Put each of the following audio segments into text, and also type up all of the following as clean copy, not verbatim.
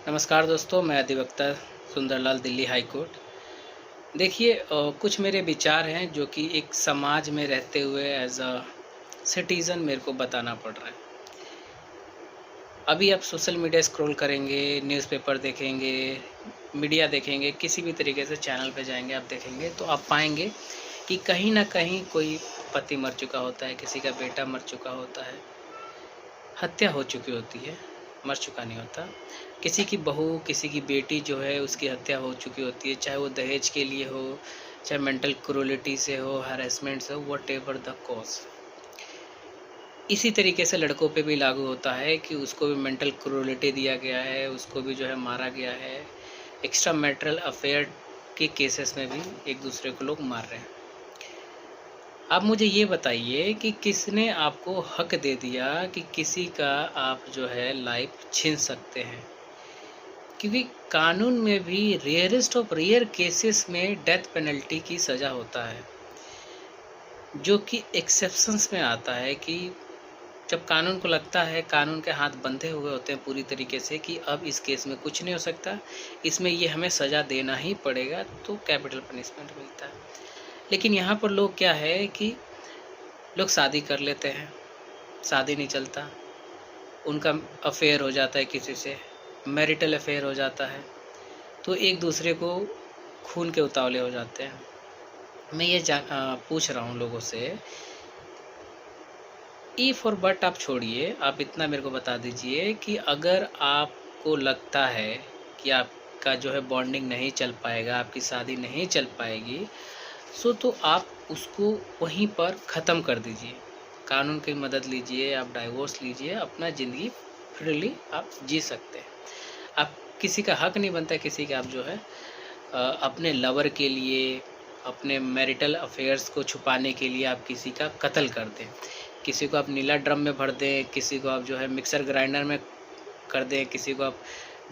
नमस्कार दोस्तों, मैं अधिवक्ता सुंदरलाल, दिल्ली हाई कोर्ट। देखिए, कुछ मेरे विचार हैं जो कि एक समाज में रहते हुए एज अ सिटीज़न मेरे को बताना पड़ रहा है। अभी आप सोशल मीडिया स्क्रॉल करेंगे, न्यूज़पेपर देखेंगे, मीडिया देखेंगे, किसी भी तरीके से चैनल पे जाएंगे, आप देखेंगे तो आप पाएंगे कि कहीं ना कहीं कोई पति मर चुका होता है, किसी का बेटा मर चुका होता है, हत्या हो चुकी होती है, मर चुका नहीं होता। किसी की बहू, किसी की बेटी जो है उसकी हत्या हो चुकी होती है, चाहे वो दहेज के लिए हो, चाहे मेंटल क्रूरलिटी से हो, हैरेसमेंट से हो, व्हाटएवर द कॉज। इसी तरीके से लड़कों पे भी लागू होता है कि उसको भी मेंटल क्रूरलिटी दिया गया है, उसको भी जो है मारा गया है। एक्स्ट्रा मैरिटल अफेयर के केसेस में भी एक दूसरे को लोग मार रहे हैं। आप मुझे ये बताइए कि किसने आपको हक दे दिया कि किसी का आप जो है लाइफ छीन सकते हैं? क्योंकि कानून में भी रेयरेस्ट ऑफ रेयर केसेस में डेथ पेनल्टी की सज़ा होता है, जो कि एक्सेप्शंस में आता है कि जब कानून को लगता है, कानून के हाथ बंधे हुए होते हैं पूरी तरीके से कि अब इस केस में कुछ नहीं हो सकता, इसमें ये हमें सज़ा देना ही पड़ेगा, तो कैपिटल पनिशमेंट मिलता है। लेकिन यहाँ पर लोग क्या है कि लोग शादी कर लेते हैं, शादी नहीं चलता, उनका अफेयर हो जाता है किसी से, मैरिटल अफेयर हो जाता है, तो एक दूसरे को खून के उतावले हो जाते हैं। मैं ये पूछ रहा हूँ लोगों से, इफ़ और बट आप छोड़िए, आप इतना मेरे को बता दीजिए कि अगर आपको लगता है कि आपका जो है बॉन्डिंग नहीं चल पाएगा, आपकी शादी नहीं चल पाएगी, तो आप उसको वहीं पर ख़त्म कर दीजिए। कानून की मदद लीजिए, आप डाइवोर्स लीजिए, अपना ज़िंदगी फ्रीली आप जी सकते हैं। आप किसी का हक नहीं बनता किसी का आप जो है अपने लवर के लिए, अपने मैरिटल अफेयर्स को छुपाने के लिए आप किसी का कत्ल कर दें। किसी को आप नीला ड्रम में भर दें, किसी को आप जो है मिक्सर ग्राइंडर में कर दें, किसी को आप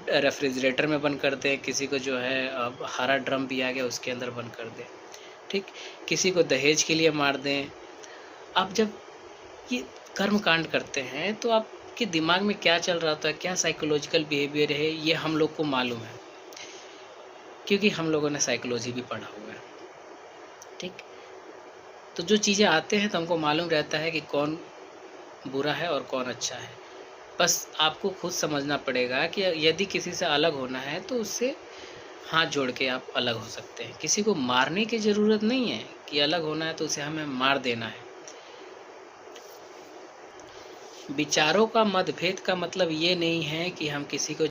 रेफ्रिजरेटर में बंद कर दें, किसी को जो है अब हरा ड्रम भी आ गया उसके अंदर बंद कर दें, ठीक। किसी को दहेज के लिए मार दें। आप जब ये कर्म कांड करते हैं तो आपके दिमाग में क्या चल रहा होता है, क्या साइकोलॉजिकल बिहेवियर है, ये हम लोग को मालूम है, क्योंकि हम लोगों ने साइकोलॉजी भी पढ़ा हुआ है, ठीक। तो जो चीज़ें आते हैं तो हमको मालूम रहता है कि कौन बुरा है और कौन अच्छा है। बस आपको खुद समझना पड़ेगा कि यदि किसी से अलग होना है तो उससे हाथ जोड़ के आप अलग हो सकते हैं। किसी को मारने की ज़रूरत नहीं है कि अलग होना है तो उसे हमें मार देना है। विचारों का मतभेद का मतलब ये नहीं है कि हम किसी को